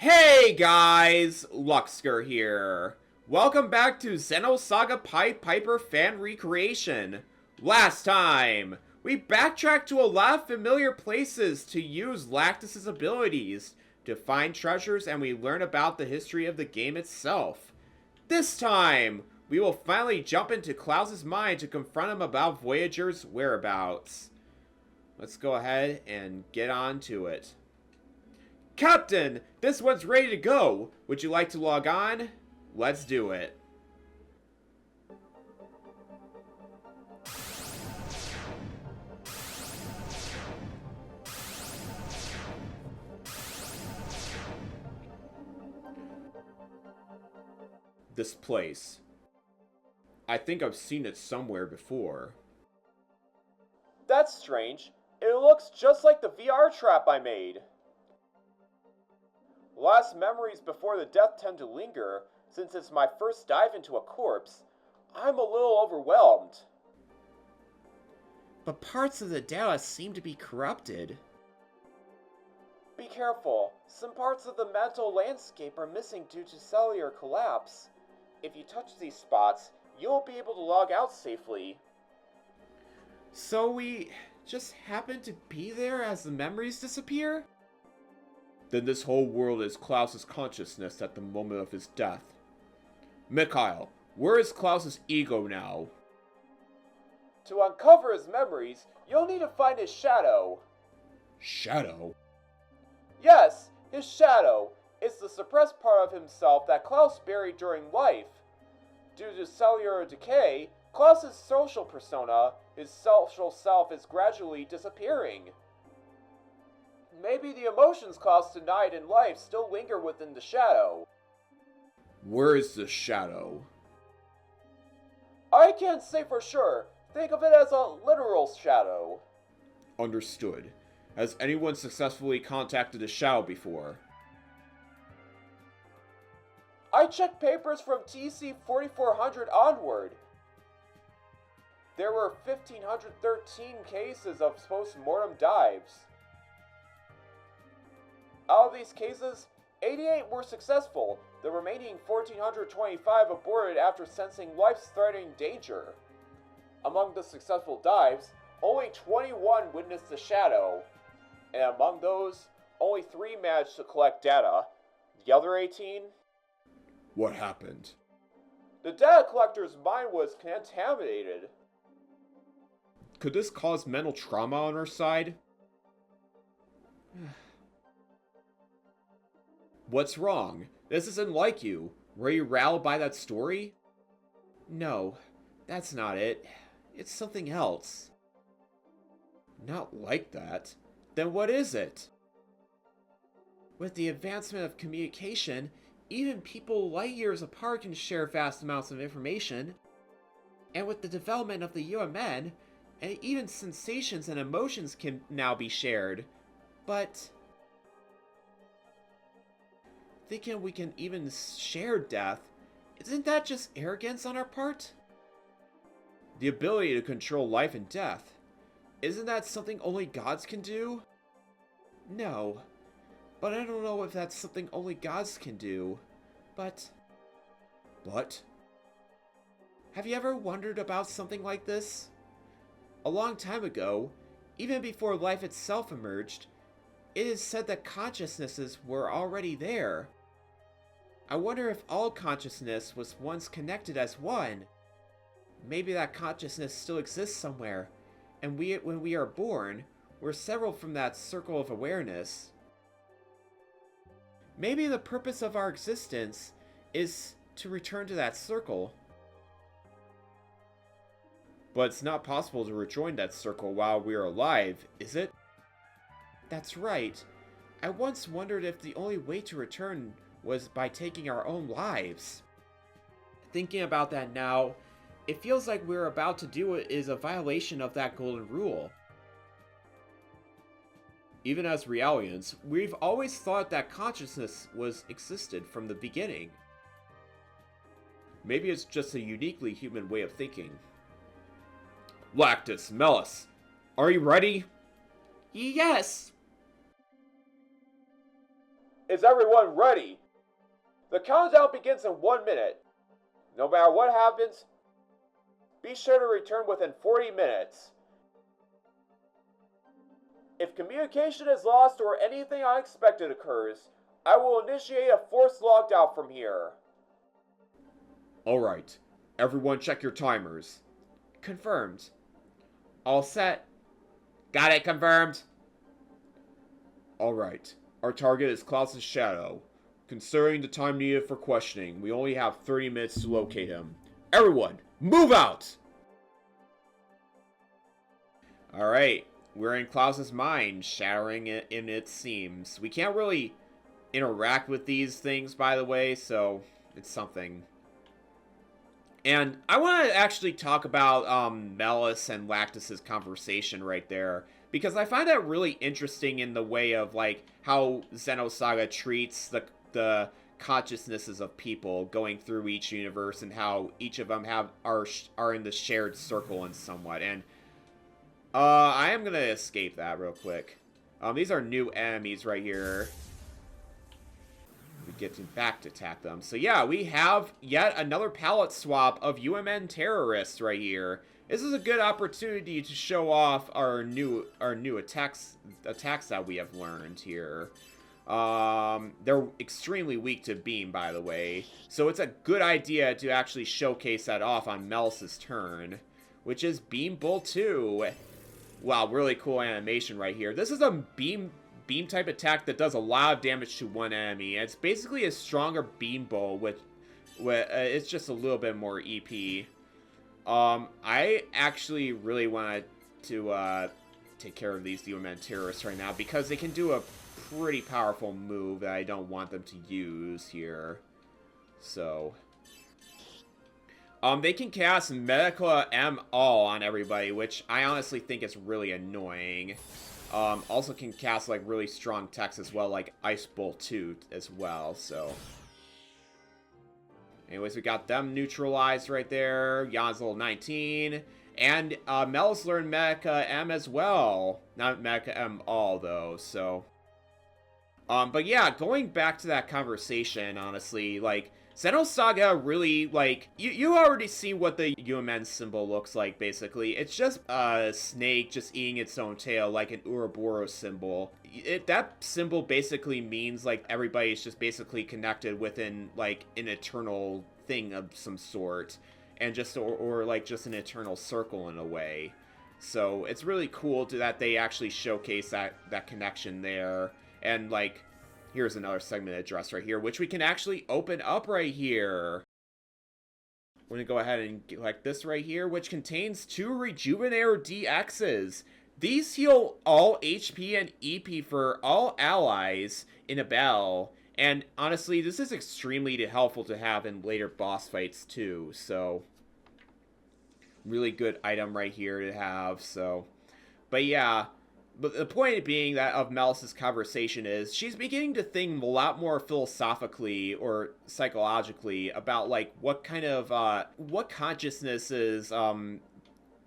Hey guys, Luxker here. Welcome back to Xenosaga Pied Piper fan recreation. Last time, we backtracked to a lot of familiar places to use Lactus's abilities to find treasures, and we learn about the history of the game itself. This time, we will finally jump into Klaus's mind to confront him about Voyager's whereabouts. Let's go ahead and get on to it. Captain, this one's ready to go. Would you like to log on? Let's do it. This place. I think I've seen it somewhere before. That's strange. It looks just like the VR trap I made. Last memories before the death tend to linger. Since it's my first dive into a corpse, I'm a little overwhelmed. But parts of the data seem to be corrupted. Be careful. Some parts of the mental landscape are missing due to cellular collapse. If you touch these spots, you won't be able to log out safely. So we just happen to be there as the memories disappear? Then this whole world is Klaus's consciousness at the moment of his death. Mikhail, where is Klaus's ego now? To uncover his memories, you'll need to find his shadow. Shadow? Yes, his shadow. It's the suppressed part of himself that Klaus buried during life. Due to cellular decay, Klaus's social persona, his social self, is gradually disappearing. Maybe the emotions Klaus denied in life still linger within the shadow. Where is the shadow? I can't say for sure. Think of it as a literal shadow. Understood. Has anyone successfully contacted the shadow before? I checked papers from TC 4400 onward. There were 1,513 cases of post-mortem dives. Out of these cases, 88 were successful. The remaining 1,425 aborted after sensing life-threatening danger. Among the successful dives, only 21 witnessed the shadow, and among those, only 3 managed to collect data. The other 18? What happened? The data collector's mind was contaminated. Could this cause mental trauma on our side? What's wrong? This isn't like you. Were you riled by that story? No, that's not it. It's something else. Not like that. Then what is it? With the advancement of communication, even people light years apart can share vast amounts of information. And with the development of the UMN, and even sensations and emotions can now be shared. But thinking we can even share death, isn't that just arrogance on our part? The ability to control life and death, isn't that something only gods can do? No, but I don't know if that's something only gods can do. But have you ever wondered about something like this? A long time ago, even before life itself emerged, it is said that consciousnesses were already there. I wonder if all consciousness was once connected as one. Maybe that consciousness still exists somewhere, and when we are born, we're several from that circle of awareness. Maybe the purpose of our existence is to return to that circle. But it's not possible to rejoin that circle while we are alive, is it? That's right. I once wondered if the only way to return was by taking our own lives. Thinking about that now, it feels like we're about to do it is a violation of that golden rule. Even as Realians, we've always thought that consciousness existed from the beginning. Maybe it's just a uniquely human way of thinking. Lactus, Melis, are you ready? Yes! Is everyone ready? The countdown begins in 1 minute. No matter what happens, be sure to return within 40 minutes. If communication is lost or anything unexpected occurs, I will initiate a forced lockdown from here. Alright, everyone check your timers. Confirmed. All set. Got it, confirmed. Alright, our target is Klaus's shadow. Considering the time needed for questioning, we only have 30 minutes to locate him. Everyone, move out! Alright, we're in Klaus's mind, shattering it in its seams. We can't really interact with these things, by the way, so it's something. And I want to actually talk about Melis and Lactus's conversation right there, because I find that really interesting in the way of, like, how Xenosaga treats the consciousnesses of people going through each universe, and how each of them are in the shared circle and somewhat. And I am gonna escape that real quick. These are new enemies right here. We get back to attack them. So yeah, we have yet another palette swap of UMN terrorists right here. This is a good opportunity to show off our new attacks that we have learned here. They're extremely weak to beam, by the way, so it's a good idea to actually showcase that off on Melis's turn, which is Beam Bull 2. Wow, really cool animation right here. This is a beam type attack that does a lot of damage to one enemy. It's basically a stronger Beam Bull with it's just a little bit more EP. I actually really want to take care of these UMN terrorists right now, because they can do a pretty powerful move that I don't want them to use here. So they can cast Medica M all on everybody, which I honestly think is really annoying. Also can cast like really strong techs as well, like Ice Bolt 2 as well. So anyways, we got them neutralized right there. Jan's level 19. And Melis learned Medica M as well. Not Medica M all though, so but yeah, going back to that conversation, honestly, like, Xenosaga really, like, you already see what the UMN symbol looks like, basically. It's just a snake just eating its own tail, like an Ouroboros symbol. That symbol basically means, like, everybody's just basically connected within, like, an eternal thing of some sort. And just, or like, just an eternal circle in a way. So, it's really cool that they actually showcase that connection there. And, like, here's another segment address right here, which we can actually open up right here. We're going to go ahead and select this right here, which contains 2 Rejuvenator DXs. These heal all HP and EP for all allies in a battle. And honestly, this is extremely helpful to have in later boss fights too. So, really good item right here to have. So, but yeah. But the point being that of Melis's conversation is she's beginning to think a lot more philosophically or psychologically about, like, what kind of what consciousnesses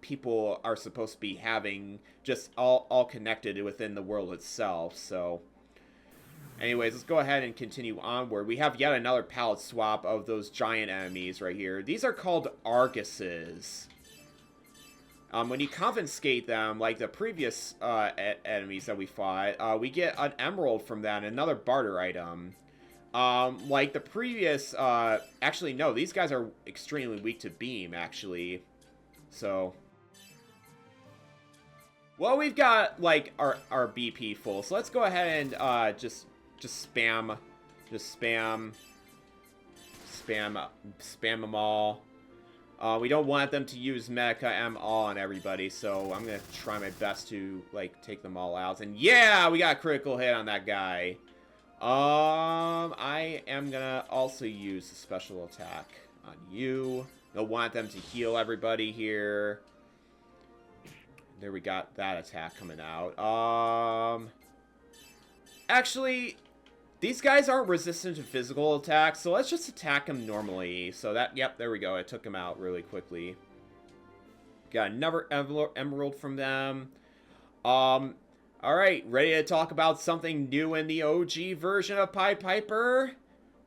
people are supposed to be having, just all connected within the world itself. So anyways, let's go ahead and continue onward. We have yet another palette swap of those giant enemies right here. These are called Arguses. When you confiscate them, like the previous enemies that we fought, we get an emerald from that, another barter item. Like the previous, actually no, these guys are extremely weak to beam, actually. So, well, we've got like our BP full, so let's go ahead and just spam them all. We don't want them to use Medica M all on everybody, so I'm gonna try my best to, like, take them all out. And yeah, we got a critical hit on that guy. I am gonna also use a special attack on you. Don't want them to heal everybody here. There we got that attack coming out. Actually, these guys aren't resistant to physical attacks, so let's just attack them normally. So that, yep, there we go. I took them out really quickly. Got another emerald from them. I Alright, ready to talk about something new in the OG version of Pied Piper?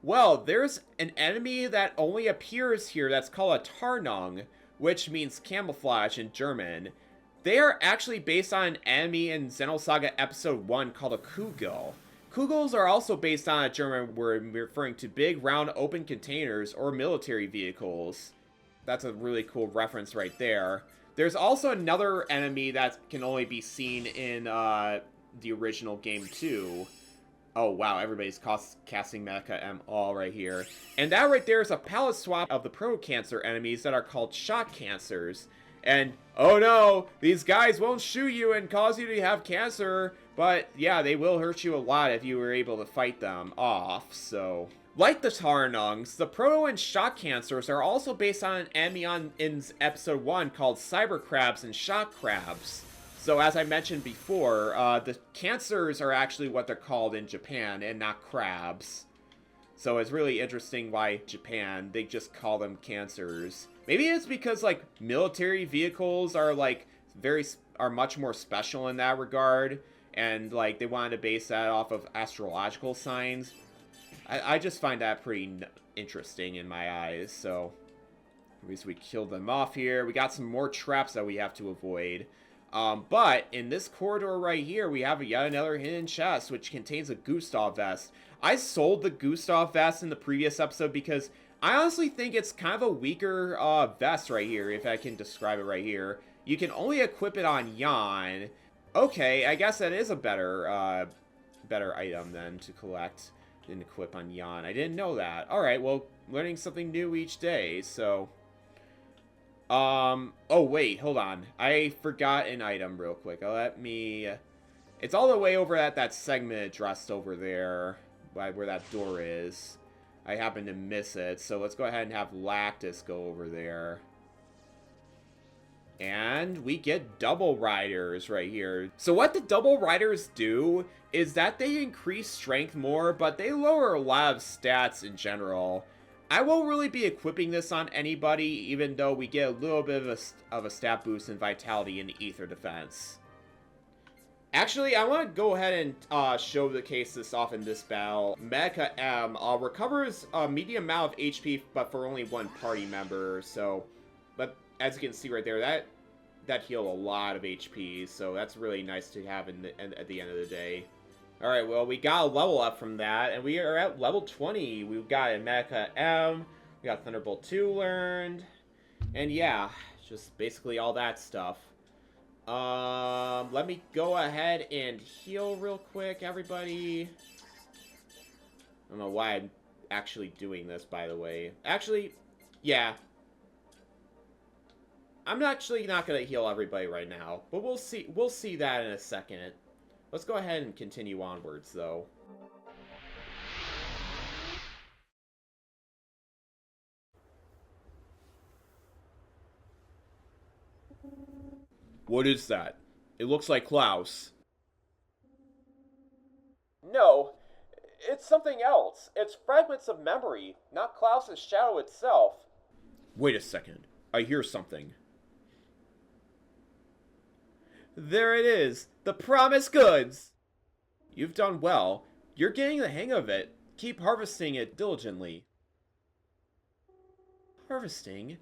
Well, there's an enemy that only appears here that's called a Tarnung, which means camouflage in German. They are actually based on an enemy in Xenosaga Episode 1 called a Kugel. Kugels are also based on a German word referring to big, round, open containers or military vehicles. That's a really cool reference right there. There's also another enemy that can only be seen in the original game too. Oh wow, everybody's casting Mecha M all right here. And that right there is a palette swap of the Proto-Cancer enemies that are called Shock Cancers. And, oh no, these guys won't shoot you and cause you to have cancer, but yeah, they will hurt you a lot if you were able to fight them off, so... Like the Tarnungs, the Proto and Shock Cancers are also based on an enemy in Episode 1 called Cyber Crabs and Shock Crabs. So as I mentioned before, the Cancers are actually what they're called in Japan and not crabs. So it's really interesting why Japan, they just call them Cancers. Maybe it's because, like, military vehicles are, like, are much more special in that regard. And, like, they wanted to base that off of astrological signs. I just find that pretty interesting in my eyes, so... At least we killed them off here. We got some more traps that we have to avoid. But in this corridor right here, we have yet another hidden chest, which contains a Gustav vest. I sold the Gustav vest in the previous episode because I honestly think it's kind of a weaker vest right here, if I can describe it right here. You can only equip it on Jan. Okay, I guess that is a better item then to collect and equip on Jan. I didn't know that. Alright, well, learning something new each day, so... oh wait, hold on. I forgot an item real quick. Let me... It's all the way over at that segment addressed over there, where that door is. I happen to miss it, so let's go ahead and have Lactus go over there. And we get double riders right here. So what the double riders do is that they increase strength more, but they lower a lot of stats in general. I won't really be equipping this on anybody, even though we get a little bit of a stat boost in vitality and ether defense. Actually, I want to go ahead and showcase this off in this battle. Mecha M recovers a medium amount of HP, but for only one party member. So, but as you can see right there, that healed a lot of HP. So that's really nice to have at the end of the day. All right, well, we got a level up from that, and we are at level 20. We've got a Mecha M. We got Thunderbolt 2 learned, and yeah, just basically all that stuff. Let me go ahead and heal real quick, everybody. I don't know why I'm actually doing this, by the way. Actually, yeah. I'm actually not gonna heal everybody right now, but we'll see that in a second. Let's go ahead and continue onwards, though. What is that? It looks like Klaus. No, it's something else. It's fragments of memory, not Klaus's shadow itself. Wait a second. I hear something. There it is! The promised goods! You've done well. You're getting the hang of it. Keep harvesting it diligently. Harvesting?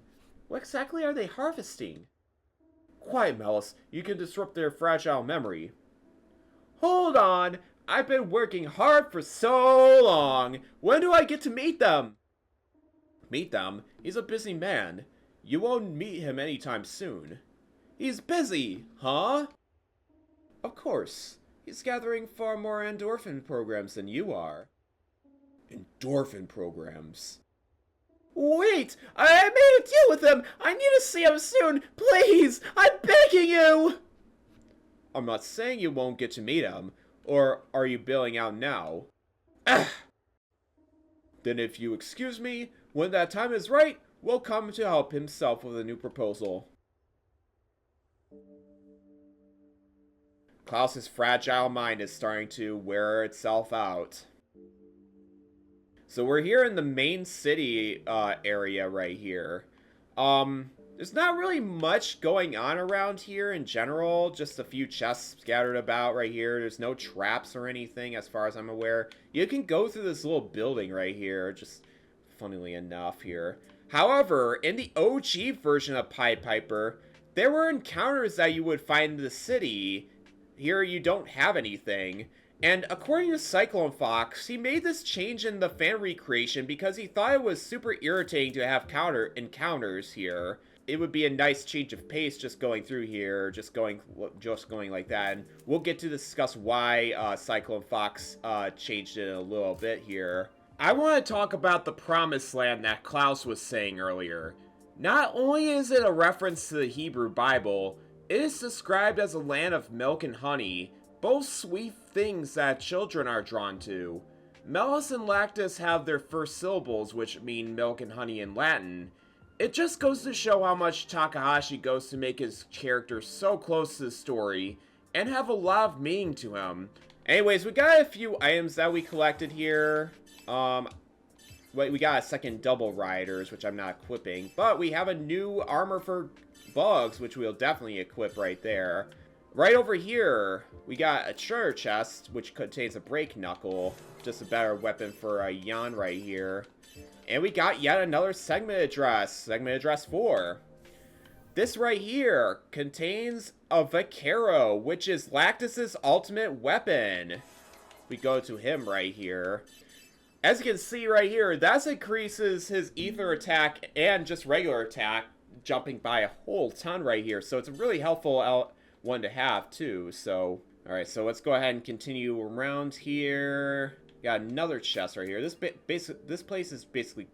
What exactly are they harvesting? Quiet, Malice. You can disrupt their fragile memory. Hold on! I've been working hard for so long! When do I get to meet them? Meet them? He's a busy man. You won't meet him anytime soon. He's busy, huh? Of course. He's gathering far more endorphin programs than you are. Endorphin programs? Wait! I made a deal with him! I need to see him soon! Please! I'm begging you! I'm not saying you won't get to meet him. Or are you bailing out now? Ah! Then if you excuse me, when that time is right, we'll come to help himself with a new proposal. Klaus's fragile mind is starting to wear itself out. So we're here in the main city area right here. There's not really much going on around here in general, just a few chests scattered about right here. There's no traps or anything as far as I'm aware. You can go through this little building right here, just funnily enough here. However, in the OG version of Pied Piper, there were encounters that you would find in the city. Here you don't have anything. And according to Cyclone Fox, he made this change in the fan recreation because he thought it was super irritating to have encounters here. It would be a nice change of pace just going through here, just going like that. And we'll get to discuss why Cyclone Fox changed it a little bit here. I want to talk about the Promised Land that Klaus was saying earlier. Not only is it a reference to the Hebrew Bible, it is described as a land of milk and honey, both sweet things that children are drawn to. Melis and Lactus have their first syllables, which mean milk and honey in Latin. It just goes to show how much Takahashi goes to make his character so close to the story, and have a lot of meaning to him. Anyways, we got a few items that we collected here. We got a second double riders, which I'm not equipping, but we have a new armor for bugs, which we'll definitely equip right there. Right over here, we got a treasure chest, which contains a break knuckle, just a better weapon for a Yan right here. And we got yet another segment address 4. This right here contains a Vaquero, which is Lactus's ultimate weapon. We go to him right here. As you can see right here, that increases his ether attack and just regular attack, jumping by a whole ton right here. So it's a really helpful one to have too. So, alright, so let's go ahead and continue around here. Got another chest right here. This place is basically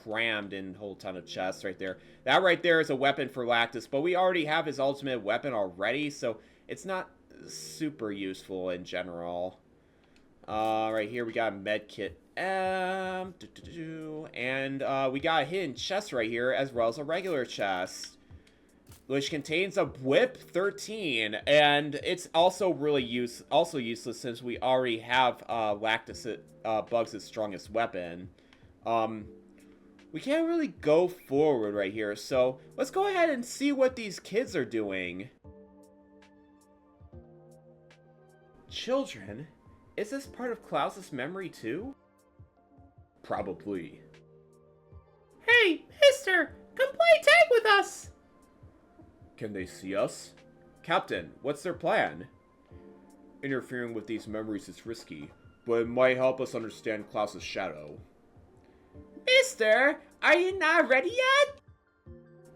crammed in a whole ton of chests right there. That right there is a weapon for Lactus, but we already have his ultimate weapon already, so it's not super useful in general. Right here we got a med kit. And we got a hidden chest right here, as well as a regular chest, which contains a whip 13, and it's also really useless since we already have Lactus Bugs' strongest weapon. We can't really go forward right here, so let's go ahead and see what these kids are doing. Children? Is this part of Klaus's memory too? Probably. Hey, mister! Come play tag with us! Can they see us? Captain, what's their plan? Interfering with these memories is risky, but it might help us understand Klaus's shadow. Mister, are you not ready yet?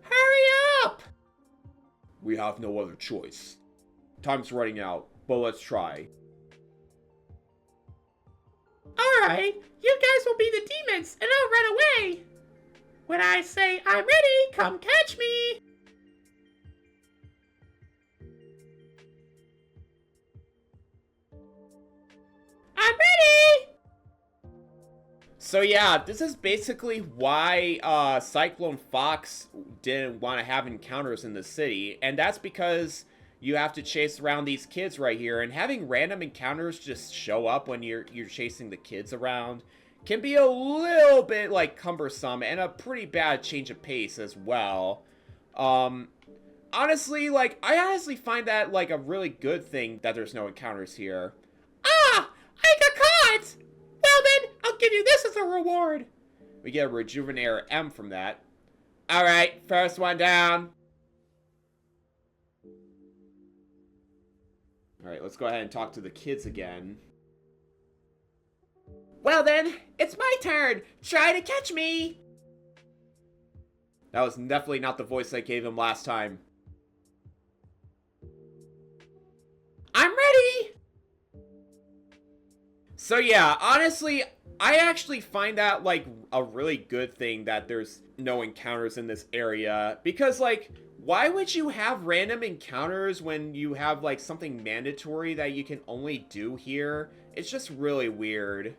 Hurry up! We have no other choice. Time's running out, but let's try. Alright, you guys will be the demons, and I'll run away. When I say I'm ready, come catch me! I'm ready! So yeah, this is basically why Cyclone Fox didn't want to have encounters in the city, and that's because you have to chase around these kids right here, and having random encounters just show up when you're chasing the kids around can be a little bit like cumbersome and a pretty bad change of pace as well. Honestly, like, I honestly find that like a really good thing that there's no encounters here. Ah! I got caught! Well then, I'll give you this as a reward. We get a Rejuvenator M from that. Alright, first one down. Alright, let's go ahead and talk to the kids again. Well then, it's my turn. Try to catch me. That was definitely not the voice I gave him last time. I'm ready. So yeah, honestly, I actually find that like a really good thing that there's no encounters in this area, because like, why would you have random encounters when you have like something mandatory that you can only do here? It's just really weird.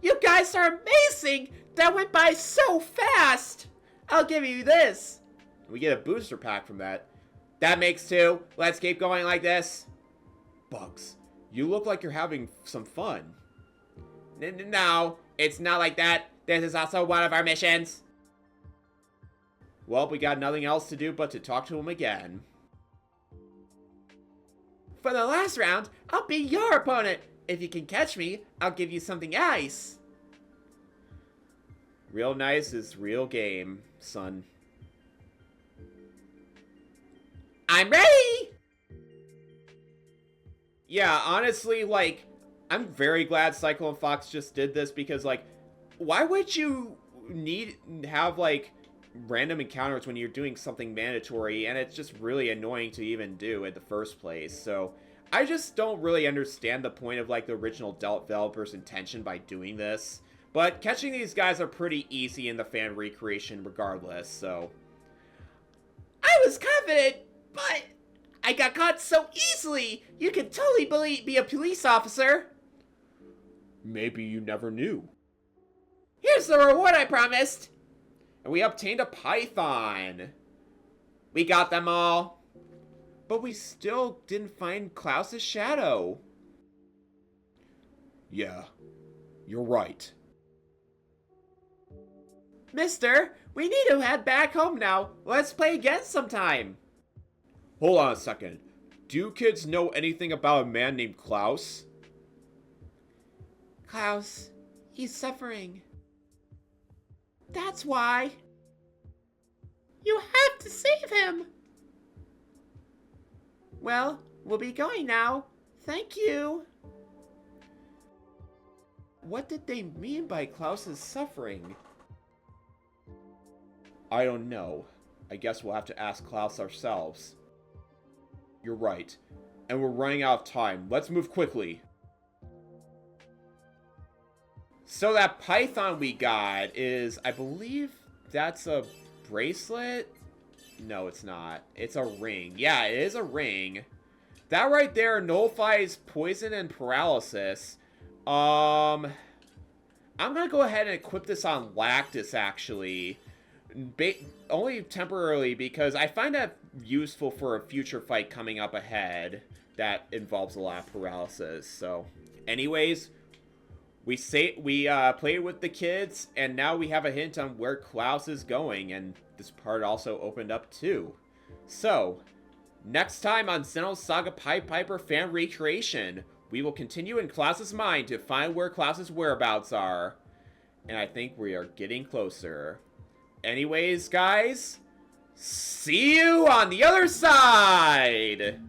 You guys are amazing! That went by so fast! I'll give you this. We get a booster pack from that. That makes 2. Let's keep going like this. Bugs, you look like you're having some fun. No, it's not like that. This is also one of our missions. Well, we got nothing else to do but to talk to him again. For the last round, I'll be your opponent. If you can catch me, I'll give you something nice. Real nice is real game, son. I'm ready! Yeah, honestly, like, I'm very glad Cyclone Fox just did this because, like, why would you have, like, random encounters when you're doing something mandatory, and it's just really annoying to even do in the first place. So I just don't really understand the point of, like, the original developer's intention by doing this. But catching these guys are pretty easy in the fan recreation regardless, so. I was confident, but I got caught so easily. You could totally be a police officer. Maybe you never knew. Here's the reward I promised. And we obtained a python. We got them all. But we still didn't find Klaus's shadow. Yeah, you're right. Mister, we need to head back home now. Let's play again sometime. Hold on a second. Do you kids know anything about a man named Klaus? Klaus, he's suffering. That's why. You have to save him. Well, we'll be going now. Thank you. What did they mean by Klaus's suffering? I don't know. I guess we'll have to ask Klaus ourselves. You're right. And we're running out of time. Let's move quickly. So that python we got is, I believe that's a bracelet? No, it's not. It's a ring. Yeah, it is a ring. That right there nullifies poison and paralysis. I'm gonna go ahead and equip this on Lactus, actually. Only temporarily, because I find that useful for a future fight coming up ahead that involves a lot of paralysis. So, anyways, we played with the kids, and now we have a hint on where Klaus is going, and this part also opened up too. So, next time on Xenosaga Pied Piper fan recreation, we will continue in Klaus's mind to find where Klaus's whereabouts are, and I think we are getting closer. Anyways, guys, see you on the other side!